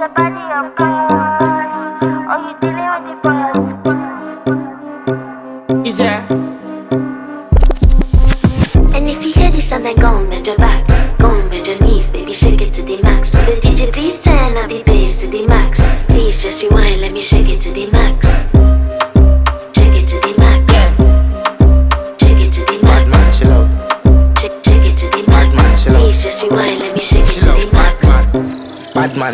the body of course. Oh, you dealing with the boss. Is there? And if you hear this sound, then go and bend your back, go and bend your knees, baby, shake it to the max. Will the DJ please turn up the bass to the max? Please just rewind, let me shake it to the max. Shake it to the max. Shake it to the max. Bad man, she love. Shake it to the max. Bad man, she love. Please just rewind, let me shake it She to love the max. bad man. Bad man.